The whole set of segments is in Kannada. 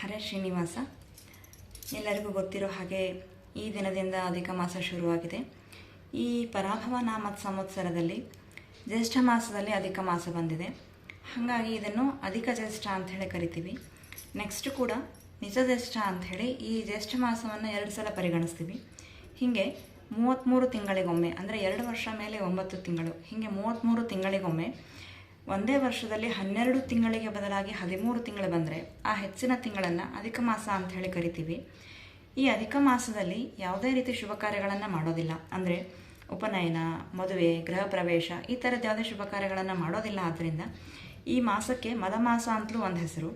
ಹರೇ ಶ್ರೀನಿವಾಸ. ಎಲ್ಲರಿಗೂ ಗೊತ್ತಿರೋ ಹಾಗೆ ಈ ದಿನದಿಂದ ಅಧಿಕ ಮಾಸ ಶುರುವಾಗಿದೆ. ಈ ಪರಾಭವ ನಾಮ ಸಂವತ್ಸರದಲ್ಲಿ ಜ್ಯೇಷ್ಠ ಮಾಸದಲ್ಲಿ ಅಧಿಕ ಮಾಸ ಬಂದಿದೆ. ಹಾಗಾಗಿ ಇದನ್ನು ಅಧಿಕ ಜ್ಯೇಷ್ಠ ಅಂಥೇಳಿ ಕರಿತೀವಿ. ನೆಕ್ಸ್ಟ್ ಕೂಡ ನಿಜ ಜ್ಯೇಷ್ಠ ಅಂಥೇಳಿ ಈ ಜ್ಯೇಷ್ಠ ಮಾಸವನ್ನು 2 ಸಲ ಪರಿಗಣಿಸ್ತೀವಿ. ಹೀಗೆ 33 ತಿಂಗಳಿಗೊಮ್ಮೆ, ಅಂದರೆ 2 ವರ್ಷ ಮೇಲೆ 9 ತಿಂಗಳು, ಹೀಗೆ 33 ತಿಂಗಳಿಗೊಮ್ಮೆ ಒಂದೇ ವರ್ಷದಲ್ಲಿ 12 ತಿಂಗಳಿಗೆ ಬದಲಾಗಿ 13 ತಿಂಗಳು ಬಂದರೆ ಆ ಹೆಚ್ಚಿನ ತಿಂಗಳನ್ನು ಅಧಿಕ ಮಾಸ ಅಂಥೇಳಿ ಕರಿತೀವಿ. ಈ ಅಧಿಕ ಮಾಸದಲ್ಲಿ ಯಾವುದೇ ರೀತಿ ಶುಭ ಕಾರ್ಯಗಳನ್ನು ಮಾಡೋದಿಲ್ಲ. ಅಂದರೆ ಉಪನಯನ, ಮದುವೆ, ಗೃಹ ಪ್ರವೇಶ ಈ ಥರದ್ದು ಯಾವುದೇ ಶುಭ ಕಾರ್ಯಗಳನ್ನು ಮಾಡೋದಿಲ್ಲ. ಆದ್ದರಿಂದ ಈ ಮಾಸಕ್ಕೆ ಮದ ಮಾಸ ಅಂತಲೂ ಒಂದು ಹೆಸರು.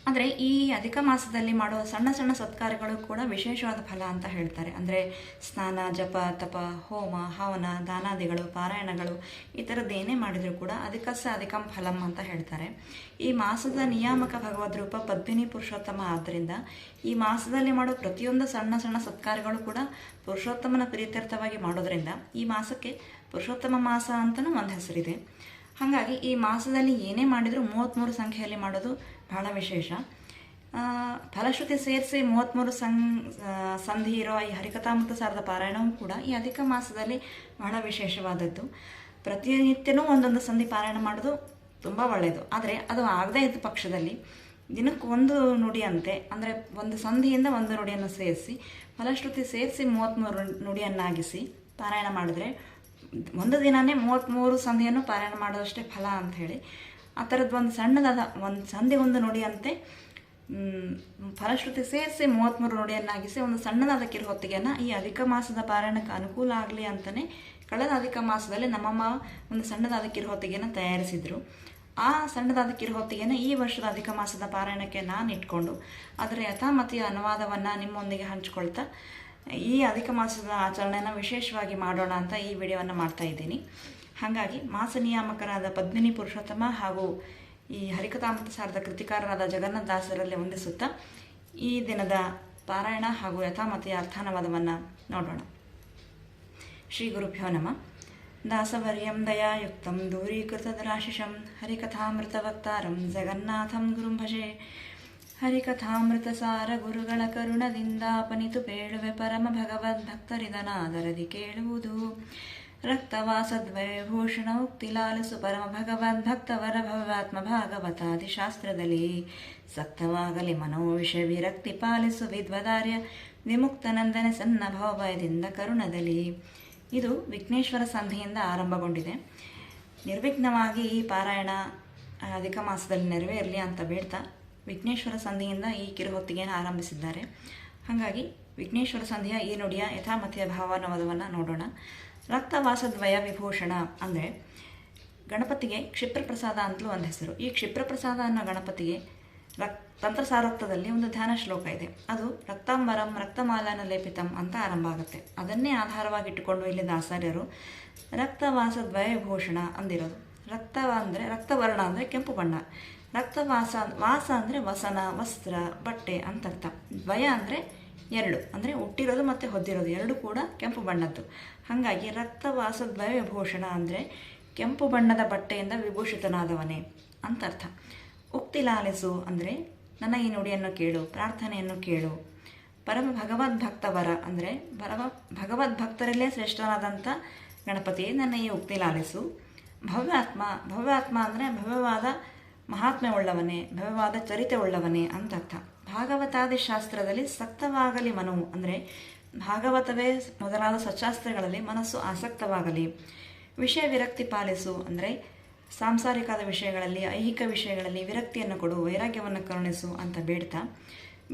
ಆದರೆ ಈ ಅಧಿಕ ಮಾಸದಲ್ಲಿ ಮಾಡುವ ಸಣ್ಣ ಸಣ್ಣ ಸತ್ಕಾರ್ಯಗಳು ಕೂಡ ವಿಶೇಷವಾದ ಫಲ ಅಂತ ಹೇಳ್ತಾರೆ. ಅಂದರೆ ಸ್ನಾನ, ಜಪ, ತಪ, ಹೋಮ, ಹವನ, ದಾನಾದಿಗಳು, ಪಾರಾಯಣಗಳು ಈ ಥರದ್ದು ಏನೇ ಮಾಡಿದರೂ ಕೂಡ ಅಧಿಕಸ್ಸ ಅಧಿಕಂ ಫಲಂ ಅಂತ ಹೇಳ್ತಾರೆ. ಈ ಮಾಸದ ನಿಯಾಮಕ ಭಗವದ್ ರೂಪ ಪದ್ಮಿನಿ ಪುರುಷೋತ್ತಮ ಆದ್ದರಿಂದ ಈ ಮಾಸದಲ್ಲಿ ಮಾಡೋ ಪ್ರತಿಯೊಂದು ಸಣ್ಣ ಸಣ್ಣ ಸತ್ಕಾರ್ಯಗಳು ಕೂಡ ಪುರುಷೋತ್ತಮನ ಪ್ರೀತ್ಯರ್ಥವಾಗಿ ಮಾಡೋದ್ರಿಂದ ಈ ಮಾಸಕ್ಕೆ ಪುರುಷೋತ್ತಮ ಮಾಸ ಅಂತಲೂ ಒಂದು ಹೆಸರಿದೆ. ಹಾಗಾಗಿ ಈ ಮಾಸದಲ್ಲಿ ಏನೇ ಮಾಡಿದರೂ 33 ಸಂಖ್ಯೆಯಲ್ಲಿ ಮಾಡೋದು ಬಹಳ ವಿಶೇಷ. ಫಲಶ್ರುತಿ ಸೇರಿಸಿ 33 ಸಂಧಿ ಇರೋ ಈ ಹರಿಕಥಾಮೃತ ಸಾರದ ಪಾರಾಯಣವೂ ಕೂಡ ಈ ಅಧಿಕ ಮಾಸದಲ್ಲಿ ಬಹಳ ವಿಶೇಷವಾದದ್ದು. ಪ್ರತಿನಿತ್ಯನೂ ಒಂದೊಂದು ಸಂಧಿ ಪಾರಾಯಣ ಮಾಡೋದು ತುಂಬ ಒಳ್ಳೆಯದು. ಆದರೆ ಅದು ಆಗದೇ ಇದ್ದ ಪಕ್ಷದಲ್ಲಿ ದಿನಕ್ಕೆ ಒಂದು ನುಡಿಯಂತೆ, ಅಂದರೆ ಒಂದು ಸಂಧಿಯಿಂದ ಒಂದು ನುಡಿಯನ್ನು ಸೇರಿಸಿ ಫಲಶ್ರುತಿ ಸೇರಿಸಿ 33 ನುಡಿಯನ್ನಾಗಿಸಿ ಪಾರಾಯಣ ಮಾಡಿದ್ರೆ ಒಂದು ದಿನವೇ 33 ಸಂಧಿಯನ್ನು ಪಾರಾಯಣ ಮಾಡೋದಷ್ಟೇ ಫಲ ಅಂಥೇಳಿ ಆ ಥರದ್ದು ಒಂದು ಸಣ್ಣದಾದ ಒಂದು ಸಂಧಿ ಒಂದು ನುಡಿಯಂತೆ ಫಲಶ್ರುತಿ ಸೇರಿಸಿ 33 ನುಡಿಯನ್ನಾಗಿಸಿ ಒಂದು ಸಣ್ಣದಾದ ಕಿರುಹೊತ್ತಿಗೆಯನ್ನು ಈ ಅಧಿಕ ಮಾಸದ ಪಾರಾಯಣಕ್ಕೆ ಅನುಕೂಲ ಆಗಲಿ ಅಂತಲೇ ಕಳೆದ ಅಧಿಕ ಮಾಸದಲ್ಲಿ ನಮ್ಮಮ್ಮ ಒಂದು ಸಣ್ಣದಾದ ಕಿರುಹೊತ್ತಿಗೆಯನ್ನು ತಯಾರಿಸಿದರು. ಆ ಸಣ್ಣದಾದ ಕಿರುಹೊತ್ತಿಗೆಯನ್ನು ಈ ವರ್ಷದ ಅಧಿಕ ಮಾಸದ ಪಾರಾಯಣಕ್ಕೆ ನಾನು ಇಟ್ಕೊಂಡು ಅದರ ಯಥಾಮತಿಯ ಅನುವಾದವನ್ನು ನಿಮ್ಮೊಂದಿಗೆ ಹಂಚ್ಕೊಳ್ತಾ ಈ ಅಧಿಕ ಮಾಸದ ಆಚರಣೆಯನ್ನು ವಿಶೇಷವಾಗಿ ಮಾಡೋಣ ಅಂತ ಈ ವಿಡಿಯೋವನ್ನು ಮಾಡ್ತಾ ಇದ್ದೀನಿ. ಹಾಗಾಗಿ ಮಾಸ ನಿಯಾಮಕರಾದ ಪದ್ಮಿನಿ ಪುರುಷೋತ್ತಮ ಹಾಗೂ ಈ ಹರಿಕಥಾಮೃತ ಸಾರದ ಕೃತಿಕಾರರಾದ ಜಗನ್ನಾಥ ದಾಸರಲ್ಲಿ ವಂದಿಸುತ್ತಾ ಈ ದಿನದ ಪಾರಾಯಣ ಹಾಗೂ ಯಥಾಮತಿಯ ಅರ್ಥಾನುವಾದವನ್ನು ನೋಡೋಣ. ಶ್ರೀ ಗುರುಭ್ಯೋ ನಮಃ. ದಾಸವರ್ಯಂ ದಯಾಯುಕ್ತಂ ದೂರೀಕೃತದರಾಶಿಷಂ ಹರಿಕಥಾಮೃತ ವಕ್ತಾರಂ ಜಗನ್ನಾಥಂ ಗುರುಂ ಭಜೆ. ಹರಿಕಥಾಮೃತ ಸಾರ ಗುರುಗಳ ಕರುಣದಿಂದಾಪನಿತು ಪೇಳುವೆ ಪರಮ ಭಗವದ್ಭಕ್ತರಿದನಾದರದಿ ಕೇಳುವುದು. ರಕ್ತವಾಸದ್ವಯಭೂಷಣ ಉಕ್ತಿ ಲಾಲಿಸು ಪರಮ ಭಗವದ್ಭಕ್ತವರ ಭವಾತ್ಮ ಭಾಗವತಾದಿ ಶಾಸ್ತ್ರದಲ್ಲಿ ಸಕ್ತವಾಗಲಿ ಮನೋವಿಷ ವಿರಕ್ತಿ ಪಾಲಿಸು ವಿದ್ವದಾರ್ಯ ವಿಮುಕ್ತನಂದನೆ ಸನ್ನ ಭವಭಯದಿಂದ ಕರುಣದಲ್ಲಿ. ಇದು ವಿಘ್ನೇಶ್ವರ ಸಂಧಿಯಿಂದ ಆರಂಭಗೊಂಡಿದೆ. ನಿರ್ವಿಘ್ನವಾಗಿ ಈ ಪಾರಾಯಣ ಅಧಿಕ ಮಾಸದಲ್ಲಿ ನೆರವೇರಲಿ ಅಂತ ಬೇಡ್ತಾ ವಿಘ್ನೇಶ್ವರ ಸಂಧಿಯಿಂದ ಈ ಕಿರುಹೊತ್ತಿಗೆಯನ್ನು ಆರಂಭಿಸಿದ್ದಾರೆ. ಹಾಗಾಗಿ ವಿಘ್ನೇಶ್ವರ ಸಂಧಿಯ ಈ ನುಡಿಯ ಯಥಾಮತಿಯ ಭಾವಾನುವಾದವನ್ನು ನೋಡೋಣ. ರಕ್ತವಾಸದ್ವಯ ವಿಭೂಷಣ ಅಂದರೆ ಗಣಪತಿಗೆ ಕ್ಷಿಪ್ರಪ್ರಸಾದ ಅಂತಲೂ ಒಂದು ಹೆಸರು. ಈ ಕ್ಷಿಪ್ರಪ್ರಸಾದ ಅನ್ನೋ ಗಣಪತಿಗೆ ತಂತ್ರಸಾರೋಕ್ತದಲ್ಲಿ ಒಂದು ಧ್ಯಾನ ಶ್ಲೋಕ ಇದೆ. ಅದು ರಕ್ತಾಂಬರಂ ರಕ್ತಮಾಲಾನ ಲೇಪಿತಂ ಅಂತ ಆರಂಭ ಆಗುತ್ತೆ. ಅದನ್ನೇ ಆಧಾರವಾಗಿಟ್ಟುಕೊಂಡು ಇಲ್ಲಿ ದಾಸಾರ್ಯರು ರಕ್ತವಾಸದ್ವಯ ವಿಭೂಷಣ ಅಂದಿರೋದು. ರಕ್ತವ ಅಂದರೆ ರಕ್ತವರ್ಣ ಅಂದರೆ ಕೆಂಪು ಬಣ್ಣ, ರಕ್ತವಾಸ ವಾಸ ಅಂದರೆ ವಸನ, ವಸ್ತ್ರ, ಬಟ್ಟೆ ಅಂತ ಅರ್ಥ. ದ್ವಯ ಅಂದರೆ 2, ಅಂದರೆ ಹುಟ್ಟಿರೋದು ಮತ್ತು ಹೊದ್ದಿರೋದು 2 ಕೂಡ ಕೆಂಪು ಬಣ್ಣದ್ದು. ಹಾಗಾಗಿ ರಕ್ತವಾಸದ್ವಯ ವಿಭೂಷಣ ಅಂದರೆ ಕೆಂಪು ಬಣ್ಣದ ಬಟ್ಟೆಯಿಂದ ವಿಭೂಷಿತನಾದವನೇ ಅಂತ ಅರ್ಥ. ಉಕ್ತಿ ಲಾಲಿಸು ಅಂದರೆ ನನ್ನ ಈ ನುಡಿಯನ್ನು ಕೇಳು, ಪ್ರಾರ್ಥನೆಯನ್ನು ಕೇಳು. ಪರಮ ಭಗವದ್ಭಕ್ತವರ ಅಂದರೆ ಭಗವದ್ಭಕ್ತರಲ್ಲೇ ಶ್ರೇಷ್ಠನಾದಂಥ ಗಣಪತಿಯೇ ನನ್ನ ಈ ಉಕ್ತಿ ಲಾಲಿಸು. ಭವ್ಯಾತ್ಮ, ಭವ್ಯಾತ್ಮ ಅಂದರೆ ಭವ್ಯವಾದ ಮಹಾತ್ಮೆ ಉಳ್ಳವನೇ, ಭವ್ಯವಾದ ಚರಿತೆ ಉಳ್ಳವನೇ ಅಂತ ಅರ್ಥ. ಭಾಗವತಾದಿ ಶಾಸ್ತ್ರದಲ್ಲಿ ಸಕ್ತವಾಗಲಿ ಮನವು ಅಂದರೆ ಭಾಗವತವೇ ಮೊದಲಾದ ಸಚ್ಚಾಸ್ತ್ರಗಳಲ್ಲಿ ಮನಸ್ಸು ಆಸಕ್ತವಾಗಲಿ. ವಿಷಯ ವಿರಕ್ತಿ ಪಾಲಿಸು ಅಂದರೆ ಸಾಂಸಾರಿಕವಾದ ವಿಷಯಗಳಲ್ಲಿ, ಐಹಿಕ ವಿಷಯಗಳಲ್ಲಿ ವಿರಕ್ತಿಯನ್ನು ಕೊಡು, ವೈರಾಗ್ಯವನ್ನು ಕರುಣಿಸು ಅಂತ ಬೇಡ್ತಾ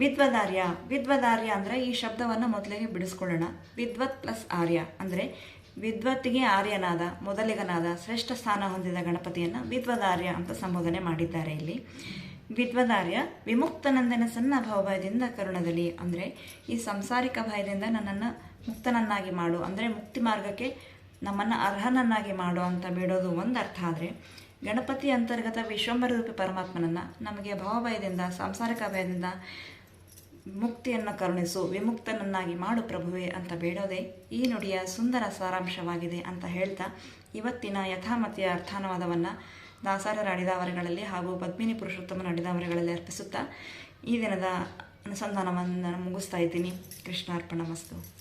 ವಿದ್ವದಾರ್ಯ. ವಿದ್ವದಾರ್ಯ ಅಂದರೆ ಈ ಶಬ್ದವನ್ನು ಮೊದಲಿಗೆ ಬಿಡಿಸ್ಕೊಳ್ಳೋಣ. ವಿದ್ವತ್ ಪ್ಲಸ್ ಆರ್ಯ ಅಂದರೆ ವಿದ್ವತ್ತಿಗೆ ಆರ್ಯನಾದ, ಮೊದಲಿಗನಾದ, ಶ್ರೇಷ್ಠ ಸ್ಥಾನ ಹೊಂದಿದ ಗಣಪತಿಯನ್ನು ವಿದ್ವದಾರ್ಯ ಅಂತ ಸಂಬೋಧನೆ ಮಾಡಿದ್ದಾರೆ. ಇಲ್ಲಿ ವಿದ್ವದಾರ್ಯ ವಿಮುಕ್ತನಂದನ ಸಣ್ಣ ಭವಭಯದಿಂದ ಕರುಣದಲ್ಲಿ ಅಂದರೆ ಈ ಸಾಂಸಾರಿಕ ಭಯದಿಂದ ನನ್ನನ್ನು ಮುಕ್ತನನ್ನಾಗಿ ಮಾಡು, ಅಂದರೆ ಮುಕ್ತಿ ಮಾರ್ಗಕ್ಕೆ ನಮ್ಮನ್ನು ಅರ್ಹನನ್ನಾಗಿ ಮಾಡು ಅಂತ ಬೇಡೋದು ಒಂದು ಅರ್ಥ. ಆದರೆ ಗಣಪತಿ ಅಂತರ್ಗತ ವಿಶ್ವಂಬರ ರೂಪಿ ಪರಮಾತ್ಮನನ್ನು ನಮಗೆ ಭವಭಯದಿಂದ, ಸಾಂಸಾರಿಕ ಭಯದಿಂದ ಮುಕ್ತಿಯನ್ನು ಕರುಣಿಸು, ವಿಮುಕ್ತನನ್ನಾಗಿ ಮಾಡು ಪ್ರಭುವೆ ಅಂತ ಬೇಡೋದೇ ಈ ನುಡಿಯ ಸುಂದರ ಸಾರಾಂಶವಾಗಿದೆ ಅಂತ ಹೇಳ್ತಾ ಇವತ್ತಿನ ಯಥಾಮತಿಯ ಅರ್ಥಾನುವಾದವನ್ನು ದಾಸಾರರ ಅಡಿದಾವರೆಗಳಲ್ಲಿ ಹಾಗೂ ಪದ್ಮಿನಿ ಪುರುಷೋತ್ತಮನ ಅಡಿದಾವರೆಗಳಲ್ಲಿ ಅರ್ಪಿಸುತ್ತಾ ಈ ದಿನದ ಅನುಸಂಧಾನವನ್ನು ಮುಗಿಸ್ತಾ ಇದ್ದೀನಿ. ಕೃಷ್ಣಾರ್ಪಣ ಮಸ್ತು.